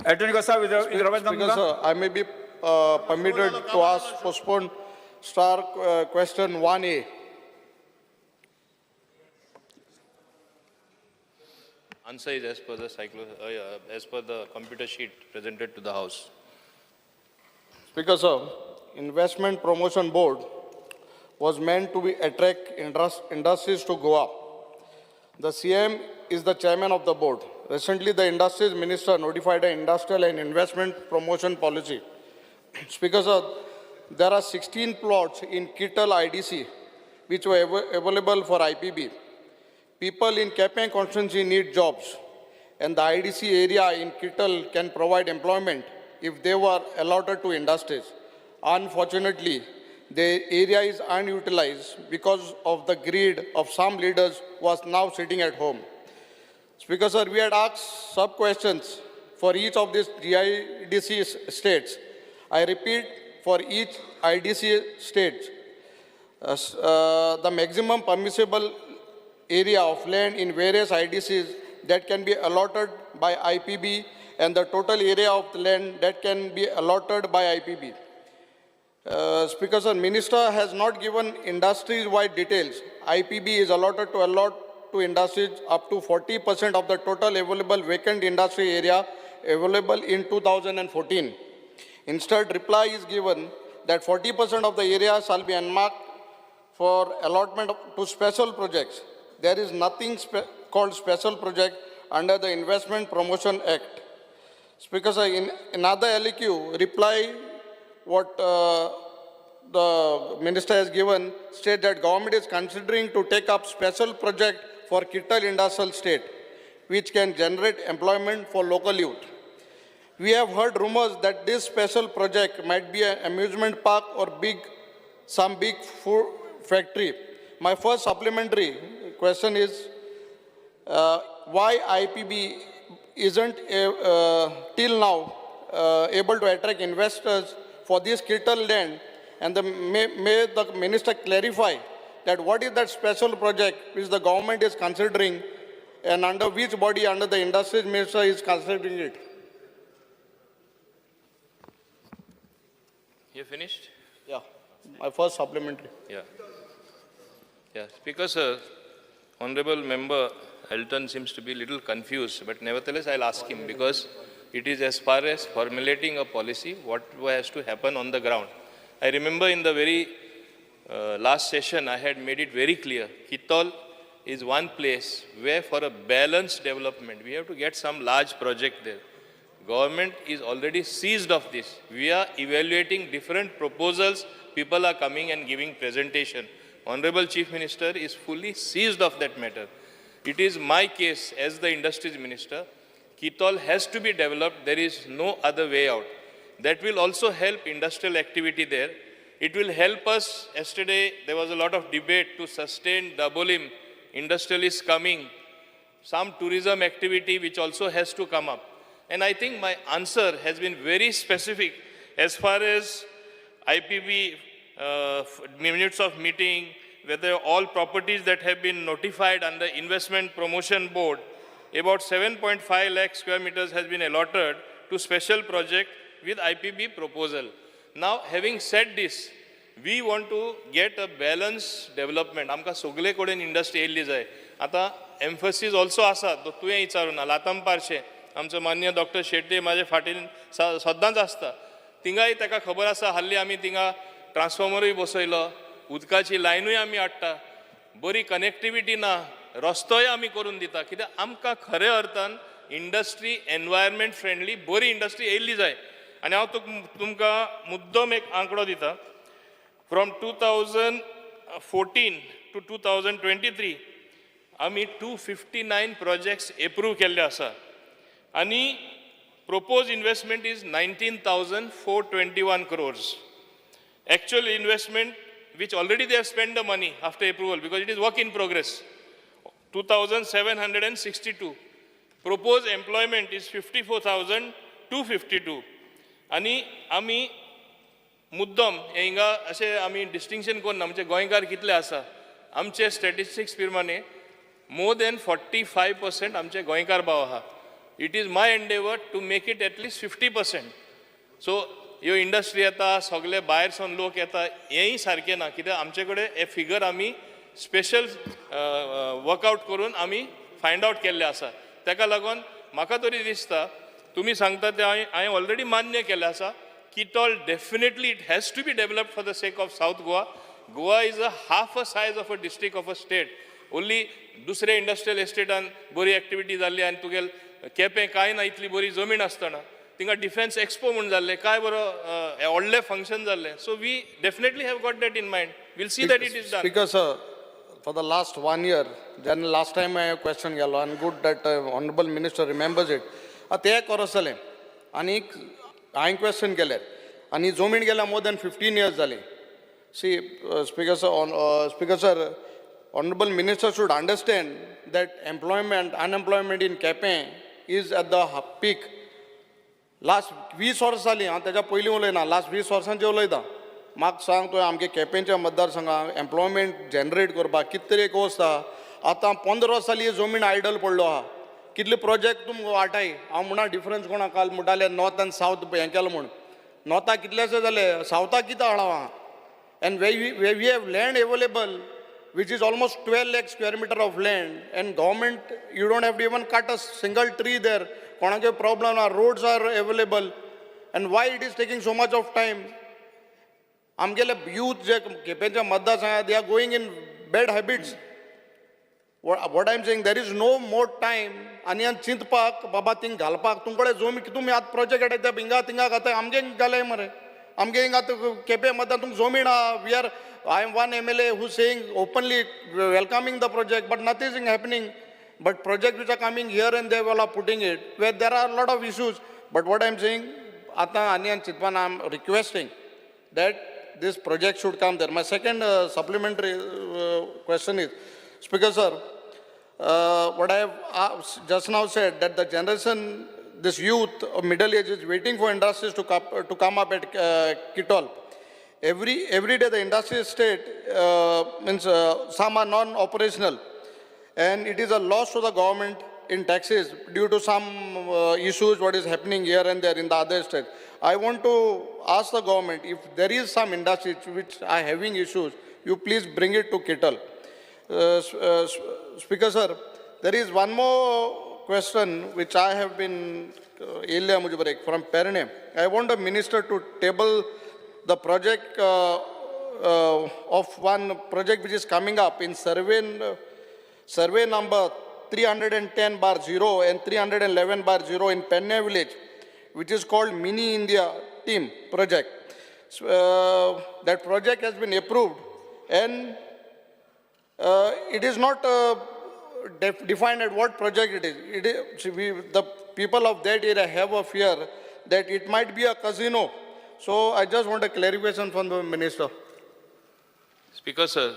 Attorney Costa, with your Speaker, sir, I may be permitted to ask postpone star question 1A. Answer is as per the as per the computer sheet presented to the House. Speaker, sir, Investment Promotion Board was meant to be attract industries to Goa. The CM is the chairman of the board. Recently, the Industries Minister notified an industrial and investment promotion policy. Speaker, sir, there are 16 plots in Kittal IDC which were available for IPB. People in Kepang constituency need jobs, and the IDC area in Kittal can provide employment if they were allotted to industries. Unfortunately, the area is unutilized because of the greed of some leaders who are now sitting at home. Speaker, sir, we had asked sub-questions for each of these GIDC states. I repeat, for each IDC state, the maximum permissible area of land in various IDCs that can be allotted by IPB and the total area of the land that can be allotted by IPB. Speaker, sir, Minister has not given industries-wide details. IPB is allotted to industries up to 40% of the total available vacant industry area available in 2014. Instead, reply is given that 40% of the area shall be unmarked for allotment to special projects. There is nothing called special project under the Investment Promotion Act. Speaker, sir, in another LEQ, reply what the minister has given state that government is considering to take up special project for Kittal Industrial State, which can generate employment for local youth. We have heard rumors that this special project might be an amusement park or some big food factory. My first supplementary question is, why IPB isn't till now able to attract investors for this Kittal land, and may the minister clarify that what is that special project which the government is considering and under which body under the industries minister is considering it? You finished? Yeah, my first supplementary. Yeah. Speaker, sir, Honorable Member Elton seems to be a little confused, but nevertheless I'll ask him because it is as far as formulating a policy, what has to happen on the ground. I remember in the very last session I had made it very clear, Kittal is one place where for a balanced development, we have to get some large project there. Government is already seized of this. We are evaluating different proposals. People are coming and giving presentation. Honorable Chief Minister is fully seized of that matter. It is my case as the Industries Minister. Kittal has to be developed. There is no other way out. That will also help industrial activity there. It will help us. Yesterday, there was a lot of debate to sustain Dabolim. Industrialists coming. Some tourism activity which also has to come up. And I think my answer has been very specific as far as IPB minutes of meeting, whether all properties that have been notified under Investment Promotion Board, about 7.5 lakh square meters has been allotted to special project with IPB proposal. Now, having said this, we want to get a balanced development. आमकां सगळे कडेन industry येयल्ली जाय. आतां एम्फसीस also आसा, तुवें विचारून लाताम पार्शे आमचो मान्य डॉक्टर शेट्टी म्हाजे फाटीन सदांच आसता. थिंगाय ताका खबर आसा, हाल्ली आमी थिंगा ट्रान्सफॉर्मरूय बसयलो, उदकाची लायनूय आमी हाडटा, बरी कनेक्टिविटी ना, रस्तोय आमी करून दिता. कित्याक आमकां खऱ्या अर्थान इंडस्ट्री एनवायरमेंट फ्रेंडली बरी इंडस्ट्री येयल्ली जाय. आनी हांव तुमकां मुद्दम एक आंकडो दिता. फ्रॉम 2014 to 2023 आमी 259 प्रोजेक्ट्स एप्रूव केल्ले आसा आनी proposed investment is 19,421 crores. Actual investment, which already they have spent the money after approval because it is work in progress, 2,762. Proposed employment is 54,252. आणि आमी मुद्दम हिंगा अशें आमी डिस्टिंक्शन करून आमचे गोंयकार कितले आसा आमचे स्टॅटिस्टिक्स प्रमाणे मोर देन 45% आमचे गोंयकार भाव आहा. It is my endeavor to make it at least 50%. सो ह्यो इंडस्ट्री येता सगळे भायर सावन लोक येता हेंय सारकें ना कित्याक आमचे कडेन हे फिगर आमी स्पेशल वर्कआउट करून आमी फायंड आउट केल्ले आसा ताका लागून म्हाका तरी दिसता तुमी सांगता ते हांवें ऑलरेडी मान्य केलें आसा किटॉल definitely it has to be developed for the sake of south Goa. Goa is half a size of a district of a state. Only दुसरे इंडस्ट्रियल एस्टेटान बरी एक्टिविटी जाल्ली आनी तुगेल केपें कांय ना इतली बरी जमीन आसतना थिंगा डिफेन्स एक्सपो म्हणून जाल्ले काय बरो व्हडले फंक्शन जाल्ले. So we definitely have got that in mind. We'll see that it is done. Speaker, sir, for the last 1 year, then last time I have question गेलो and good that honorable minister remembers it. ते करसले आनी हांवें question केले आनी जमीन गेल्या more than 15 years जाली. See, Speaker sir, honorable minister should understand that unemployment in Kepen is at the peak. Last 20 वर्सां जालीं हांव तेच्या पयलीं उलयना लास्ट 20 वर्सांचें उलयतां. म्हाका सांग तुवें आमगे केपेंच्या मतदारसंघात एम्प्लॉयमेंट जनरेट करपाक कितें तरी एक वस्त आहा. आतां 15 वर्सां जालीं जमीन आयडल पडलो आहा. कितले प्रोजेक्ट तुमकां वाटाय हांव म्हणा डिफरन्स कोणा काल म्हणटाले नॉर्थ आनी सावथ हें केलो म्हूण. नॉर्थाक कितलेशे जाले सावथाक कितें हाडा हांव. And we have land available which is almost 12 lakh square meter of land, and government, you don't have to even cut a single tree there. Konake problem, our roads are available, and why it is taking so much of time? Amgele youth je kepencha madda sanga, they are going in bad habits. What I am saying, there is no more time. Aniyan chintpak, baba ting galpak, tumkade zomi kitumi at project at binga tinga kata amge gale mare. Amge inga to kepe madda tum zomi na. I am one MLA who is saying openly welcoming the project, but nothing is happening. But projects which are coming here and there, all are putting it, where there are a lot of issues. But what I am saying, Ata Aniyan Chitpan, I am requesting that this project should come there. My second supplementary question is, Speaker sir, what I have just now said, that the generation, this youth of middle age is waiting for industries to come up at Kitol. Every day the industry state some are non-operational, and it is a loss to the government in taxes due to some issues what is happening here and there in the other states. I want to ask the government, if there is some industries which are having issues, you please bring it to Kitol. Speaker sir, there is one more question which I have been from Perne. I want the minister to table the project of one project which is coming up in survey number 310/0 and 311/0 in Penne village, which is called Mini India Team project. That project has been approved, and it is not defined at what project it is. The people of that area have a fear that it might be a casino. So I just want a clarification from the minister. Speaker sir,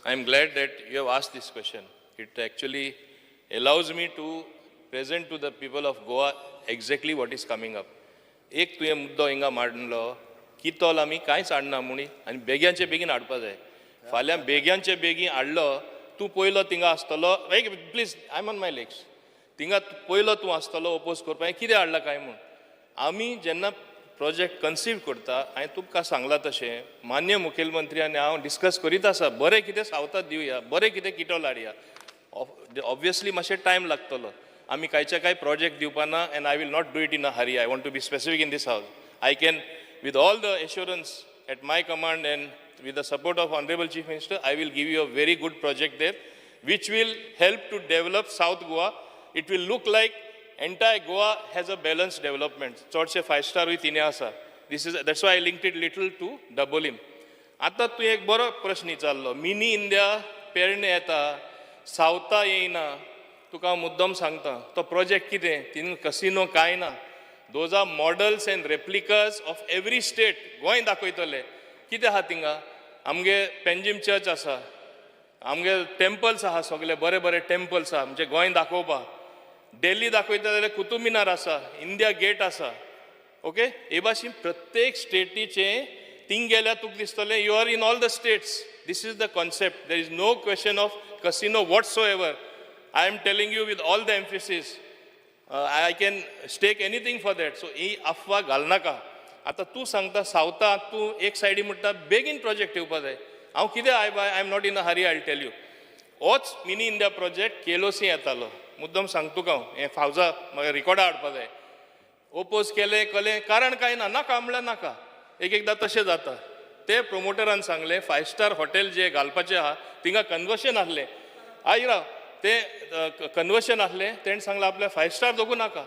I am glad that you have asked this question. It actually allows me to present to the people of Goa exactly what is coming up. एक तुवें मुद्दो हिंगा मांडलो कितोल आमी कांयच हाडना मुणी आनी बेग्यांचे बेगीन हाडपा जाय. फाल्यां बेग्यांचे बेगीन हाडलो तूं पयलो थिंगा आसतलो please I am on my legs थिंगा पयलो तूं आसतलो ओपोज करपाक कितें हाडला काय म्हूण. आमी जेन्ना प्रोजेक्ट कन्सीव करता हांवें तुमकां सांगलां तशें मान्य मुखेलमंत्री आनी हांव डिस्कस करीत आसा बरें कितें सावथाक दिवया बरें कितें किटोल हाडया. ऑब्वियसली मातशें टायम लागतलो. आमी कांयचे कांय प्रोजेक्ट दिवपाना and I will not do it in a hurry. I want to be specific in this house. I can with all the assurance at my command and with the support of Honorable Chief Minister, I will give you a very good project there, which will help to develop South Goa. It will look like entire Goa has a balanced development. Chorche 5-star with Ineasa. That's why I linked it little to Dabolim. आता तू एक बरो प्रश्न विचारलो. Mini India पेरणे येता सावथा येयना तुका मुद्दम सांगता तो प्रोजेक्ट कितें तितून कसिनो कांय ना. Those are models and replicas of every state. Goa दाखयतले कितें आहा थिंगा. आमगे पेंजीम चर्च आसा, आमगे टेम्पल्स आहा, सगळे बरे बरे टेम्पल्स आहा म्हणजे गोंय दाखोवपाक. दिल्ली दाखयता जाल्यार कुतुब मिनार आसा, इंडिया गेट आसा. ओके, हे भाशेन प्रत्येक स्टेटीचे थिंग गेल्यार तुका दिसतलें you are in all the states. This is the concept. There is no question of casino whatsoever. I am telling you with all the emphasis. I can stake anything for that. So ही अफवा घालनाका. आतां तूं सांगता सावथाक तूं एक सायडी म्हणटा बेगीन प्रोजेक्ट येवपा जाय. हांव कितें I am not in a hurry, I tell you. होच मिनी इंडिया प्रोजेक्ट केलोसी येतालो. मुद्दम सांगता तुका हांव, हें फावजा म्हाका रिकॉर्डा हाडपा जाय. ओपोज केलें कारण कांय ना, नाका म्हणल्यार नाका. एकदां तशें जाता. ते प्रोमोटरान सांगलें 5 स्टार हॉटेल जे घालपाचें आहा थिंगा कन्वर्शन आहलें. राव ते कन्वर्शन आहलें. तेणें सांगलें आपल्या 5 स्टार दोगू नाका.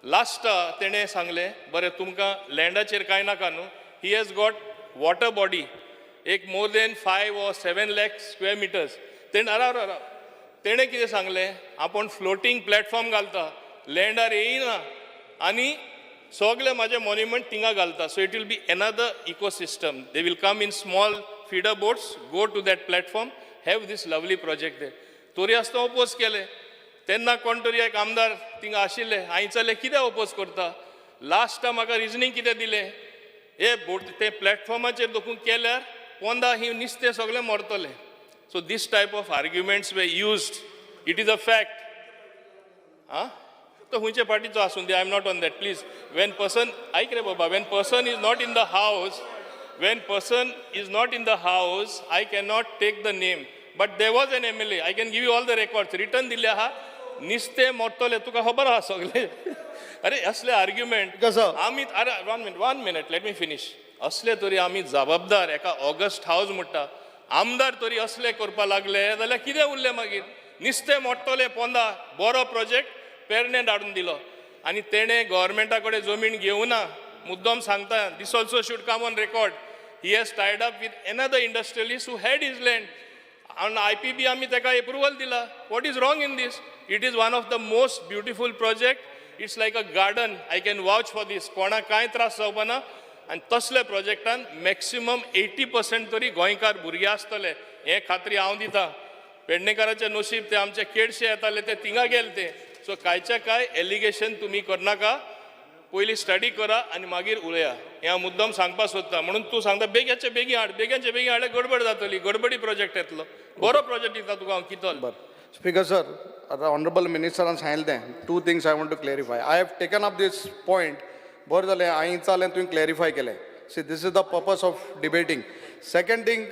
लास्ट तेणें सांगलें बरें तुमकां लँडाचेर कांय नाका न्हू. He has got water body एक more than 5 or 7 lakh square meters. तेणें कितें सांगलें आपूण फ्लोटींग प्लॅटफॉर्म घालता, लँडार येयना आनी सगळे माझे मॉन्युमेंट थिंगा घालता. So it will be another ecosystem. They will come in small feeder boats, go to that platform, have this lovely project दे. तोरी आसता ओपोज केले. तेन्ना कोण तरी एक आमदार थिंगा आशिल्ले. हांवें विचारलें कित्याक ओपोज करता. लास्ट म्हाका रिजनींग कितें दिलें, हे बोट ते प्लॅटफॉर्माचेर दोखून केल्यार पोंदा ही नुस्तें सगळें मरतलें. So this type of arguments we used. It is a fact. तो खंयचे पार्टीचो आसूं दे, I am not on that please. When person ऐक रे बाबा, when person is not in the house, when person is not in the house, I cannot take the name. But there was an MLA. I can give you all the records. Written दिले आहा. निस्ते मोरतले तुका खबर आहा सगळे. अरे असले argument कसं? आमी अरे one minute let me finish. असले तरी आमी जबाबदार एका ऑगस्ट हाऊस म्हणटा आमदार तरी असले करपा लागले जाल्यार कितें उरलें मागीर. निस्ते मोडटले पोंदा. बरो प्रोजेक्ट पेरणे धाडून दिलो आनी तेणें गव्हर्मेंटा कडेन जमीन घेवना. मुद्दम सांगता, this also should come on record. He has tied up with another industrialist who had his land. And IPB आम्ही तेका approval दिला. What is wrong in this? It is one of the most beautiful project. It's like a garden. I can vouch for this. कोणाक कांय त्रास जावपा ना. आनी तसले प्रोजेक्टान मॅक्सिमम 80% तरी गोंयकार भुरगे आसतले. हे खात्री हांव दिता. पेडणेकाराचे नशीब ते आमचे केडशे येताले ते थिंगा गेले ते. सो कांयच्या कांय एलिगेशन तुमी करनाका. पयली स्टडी करा आनी मागीर उलया. हें हांव मुद्दम सांगपाक सोदता. म्हणून तूं सांगता बेग्याचे बेगीन हाड, बेग्याचे बेगीन हाडल्यार गडबड जातली. गडबडी प्रोजेक्ट येतलो. बरो प्रोजेक्ट दिता तुका हांव कितल. Speaker sir, the honorable minister has handled them. Two things I want to clarify. I have taken up this point. बरं जालें हांवें विचारलें तुवें क्लॅरिफाय केलें. See, this is the purpose of debating. Second thing,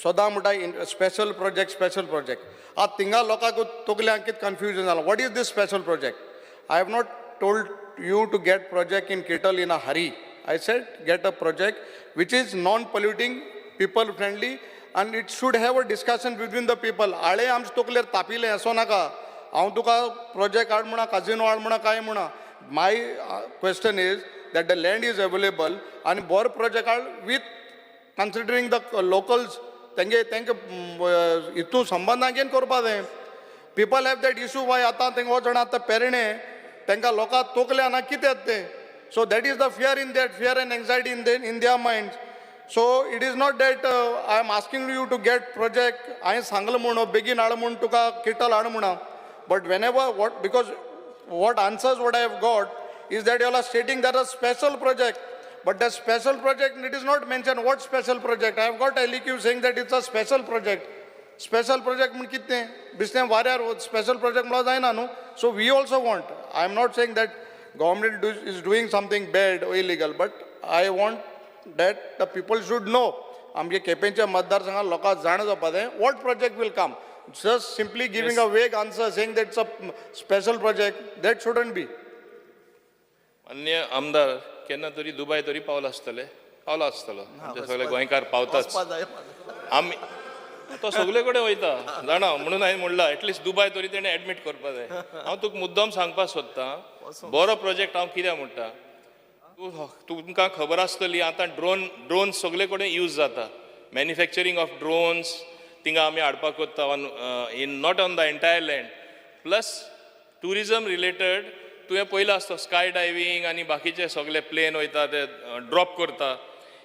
सदां म्हणटा स्पेशल प्रोजेक्ट. आतां थिंगा लोकांक तकल्यांक कितें कन्फ्युजन जालां. What is this special project? I have not told you to get project in Kittle in a hurry. I said get a project which is non-polluting, people friendly, and it should have a discussion between the people. आळे आमचे तकलेर तापिले असो नाका. हांव तुका project हाड म्हणा, काजिनो हाड म्हणा, काय म्हणा. My question is that the land is available and bor project हाड with considering the locals. तेंगे हितू संबंधां घेवन करपा जाय. people have that issue why आतां तेंगे हो जाण आतां पेरणे तांकां लोकां तोकल्या ना कितें तें. So that is the fear and anxiety in their minds. So it is not that I am asking you to get project. हांवें सांगलें म्हणून बेगीन हाड म्हूण तुका किटल हाड म्हणा. But whenever what answers what I have got is that you are stating that a special project. But the special project, it is not mentioned what special project. I have got a LEQ saying that it's a special project. Special project म्हण कितें बिस्तें वाऱ्यार special project म्हणून जायना न्हू. So we also want. I am not saying that government is doing something bad or illegal, but I want that the people should know. आमगे केपेंच्या मतदारसंघात लोकांक जाण जावपा जाय what project will come. Just simply giving a vague answer saying that it's a special project, that shouldn't be. अन्य आमदार केन्ना तरी दुबय तरी पावलो आसतलो. सगळे गोंयकार पावताच. आमी तो सगळे कडेन वयता जाणा. म्हणून हांवें म्हणलां एटलिस्ट दुबय तरी तेणें एडमीट करपा जाय. हांव तुका मुद्दम सांगपाक सोदतां बरो प्रोजेक्ट हांव कित्याक म्हणटा. तुमकां खबर आसतली आतां ड्रोन सगळे कडेन यूज जाता. मॅन्युफॅक्चरींग ऑफ ड्रोन्स थिंगा आमी हाडपाक कोत्ता in not on the entire land. Plus tourism related तुवें पयलां आसता स्काय डायवींग आनी बाकीचे सगळे प्लेन वयता ते ड्रॉप करता.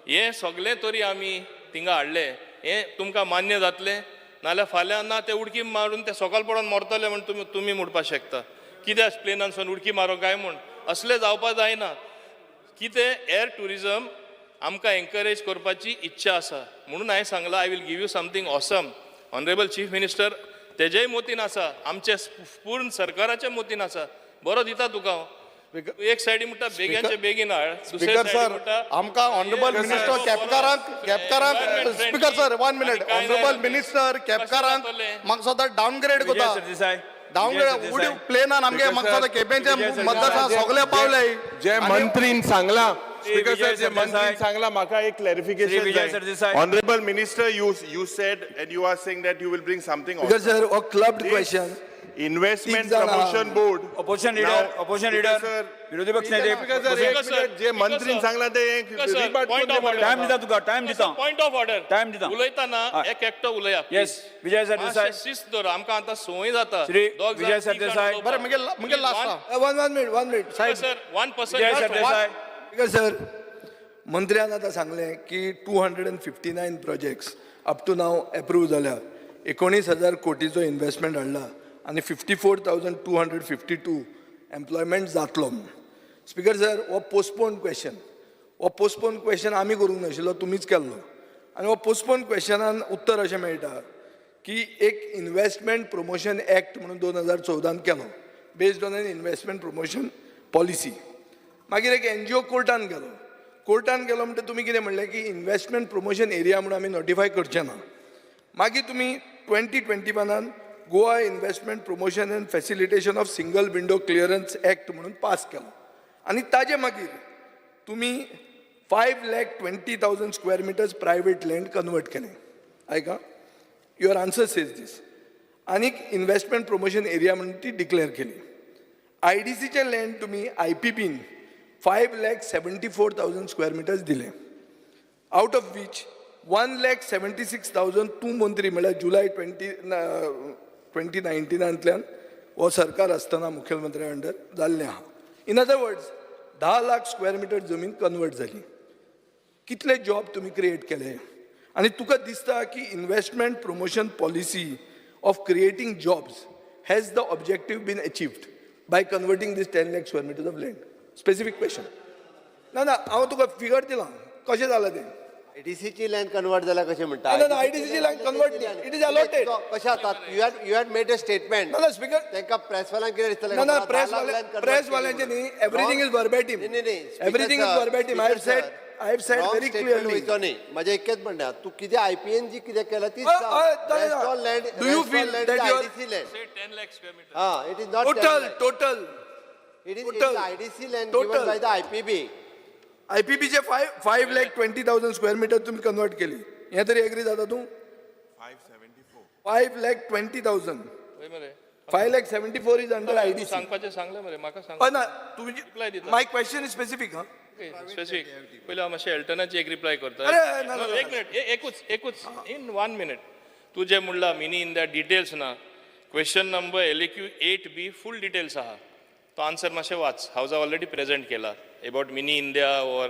हे सगळे तरी आमी थिंगा हाडले. हें तुमकां मान्य जातलें नाल्यार फाल्यां ना ते उडकी मारून ते सकाळ पडोन मरतले म्हण तुमी म्हणपाक शकता. कित्याक प्लेनानसून उडकी मारो काय म्हूण. असलें जावपा जायना. कितें एअर टुरिजम आमकां एनकरेज करपाची इच्छा आसा. म्हणून हांवें सांगलां I will give you something awesome. Honourable chief minister तेजेय मोतीन आसा, आमचे पूर्ण सरकाराचे मोतीन आसा. बरो दिता तुका हांव. तूं एक सायडी म्हणटा बेग्याचे बेगीन हाड, दुसरे स्पीकर सायडी सर, म्हणटा आमकां ऑनरेबल मिनिस्टर केपकारांक speaker sir 1 minute honourable minister केपकारांक म्हाका सदां डावनग्रेड विजय कोता सरदेसाय डावनग्रेड उडी प्लेनान आमगे म्हाका सदां केपेंचे मतदारसंघ सगळे पावले जे मंत्रीन सांगला स्पीकर विजय सर जे सरदेसाय. मंत्रीन सांगला म्हाका एक Shri Vijay clarification Sardesai. Honourable minister you said and you are saying that you will bring something Because sir, a clubbed question. investment तीन जाणा. promotion board Opposition Now, leader, opposition leader, Speaker sir, विरोधी पक्ष नेते. Speaker sir, Speaker एक sir, minute, जे Speaker मंत्रीन sir. Sangla ते एक Speaker sir, rebut point कोण of order. Time दिता तुका, टाइम दिता. पॉइंट ऑफ ऑर्डर Time दिता. उलयतना हय. एक एकटो उलया Yes, विजय सरदेसाय. शिस्त दवर आमकां आतां संवय जाता श्री दोग जाण, विजय तीग जाण सरदेसाय. उलोवपाक. बरें मुगे last One minute. Speaker Side. sir, 1% Vijay not Sardesai. Because sir, मंत्र्यान आतां सांगलें की 259 projects up to now approve जाल्या 19,000 कोटीचो इन्व्हेस्टमेंट हाडला आनी 54,252 एम्प्लॉयमेंट जातलो. स्पीकर सर, हो पोस्टपोन क्वेश्चन आमी करूंक नाशिल्लो, तुमीच केल्लो. आनी हो पोस्टपोन क्वेश्चनान उत्तर अशें मेळटा की एक इन्व्हेस्टमेंट प्रमोशन एक्ट म्हणून 2014 केलो based on an investment promotion policy. मागीर एक NGO कोर्टान गेलो म्हणटा तुमी कितें म्हणलें की इन्व्हेस्टमेंट प्रमोशन एरिया म्हणून आमी नोटिफाय करचे ना. मागीर तुमी 2021 Goa investment promotion and facilitation of single window clearance act म्हणून पास केलो. आनी ताजे मागीर तुमी 5,20,000 square metres private land convert केलें. आयका, युअर आन्सर सेज दीस. आनीक इन्व्हेस्टमेंट प्रमोशन एरिया म्हणून ती डिक्लेअर केली. IDCचे लँड तुमी IPPन 5,74,000 स्क्वेअर मिटर्स दिले. आउट ऑफ वीच 1,76,000 तूं मंत्री म्हळ्यार जुलय 2019 हो सरकार आसतना मुख्यमंत्री अंडर जाल्लें आहा. In other words 10 lakh square metre जमीन कन्वर्ट जाली. कितले जॉब तुमी क्रिएट केले. आनी तुका दिसता की investment promotion policy of creating jobs has the objective been achieved by converting these 10 lakh square metres of land. Specific question. ना हांव तुका फिगर दिलां कशें जालां तें. IDCची लँड कन्वर्ट जाल्या कशें म्हणटा. No, IDCची land convert it is allotted. कशें जाता you had made a statement. ना स्पीकर. तांकां प्रेसवाल्यांक कितें दिसतलें. ना प्रेसवाल्यांचे न्ही everything is verbatim. Everything is verbatim. I have said very clearly. म्हजें एकच म्हणटा तूं कितें IPN जी कितें केलां ती Do you feel that you are- IDC land. Say 10 lakh square meter. It is not total it is total. IDC land Total. Given by the IPB. IPPचे 5,20,000 square metre तुम्ही कन्वर्ट केली. हे तरी एग्री जाता तू. 5,20,000. वय मरे 5,74,000 इज अंडर तूं IDC. सांगपाचें सांगलें मरे म्हाका सांग ना Reply तुमची दिता. My question is specific. हा स्पेसिफिक पयलीं हांव मातशें एल्टनाची एक रिप्लाय करता. अरे, ना, No, ना, एक मिनिट एकूच इन 1 minute. तूं जें म्हणला मिनी इंडिया डिटेल्स ना. क्वेश्चन नंबर LAQ 8B फूल डिटेल्स आहा. तो आन्सर मातशें वाच. हांव ऑलरेडी प्रेझेंट केला about mini India or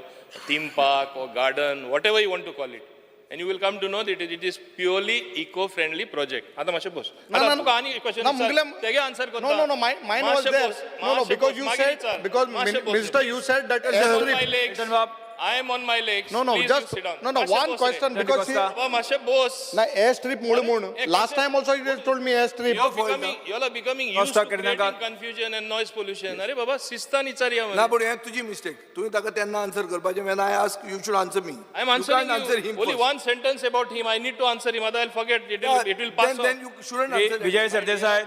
theme park or garden, whatever you want to call it. And you will come to know that it is purely eco-friendly project. आता मातशें बस. आता तुका आनी question No, विचार. मुगले- तेगे answer करता. No, mine was मातशें there. बस. No, मातशें because बस. you मागीर said, विचार. because मातशें बस. Minister, you said that I am on my legs. चेतन बाब. I am on my legs. No, Please just, you sit down. no, मातशें one बस रे. question, because Costa. बाबा मातशें बस. na airstrip म्हणून एक last time also you told me airstrip. You are becoming used Costa to करनाका. creating confusion and noise pollution. अरे बाबा शिस्तान विचारया ना मरे. पण हे तुझी मिस्टेक. तुम्ही ताका त्यांना आन्सर करपाचें. when I ask you should answer me. I am answering you can't answer you. him Only first. one sentence about him. I need to answer him. Otherwise I'll forget. It will pass then on. you shouldn't Shri answer. Vijay Sardesai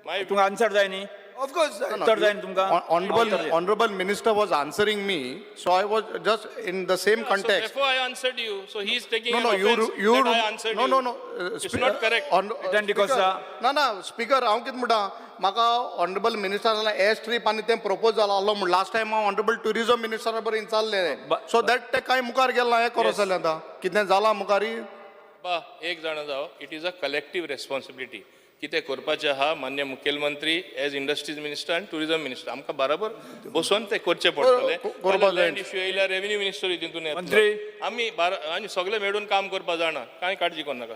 My तुमकां answer जाय न्ही. Of course. उत्तर जाय न्ही तुमकां. Honorable minister was answering me, so I was just in the same So context. therefore I answered you. So he is taking No, an no, offense you that I answered no, you. no, no. It's not correct. Return D'Costa. ना speaker हांव कितें म्हणटा म्हाका honourable मिनिस्टरान air strip आनी तें propose जाला आसलो म्हण लास्ट टायम हांव ऑनरेबल टुरिझम मिनिस्टरा बरें चालले सो दॅट ते कांय मुखार गेलें ना हें करो जालें आतां कितें जालां मुखारी. बा एक जाण जावं it is a collective responsibility. कितें करपाचें आहा मान्य मुखेलमंत्री एज इंडस्ट्रीज मिनिस्टर आनी टुरिझम मिनिस्टर आमकां बरोबर बसून तें करचें पडटलें. करपाक जाय. लँड इश्यू येयल्यार रेव्हेन्यू मिनिस्टर हितून मंत्री. आमी सगळे मेळून काम करपाक जाणा. कांय काळजी करू नाका.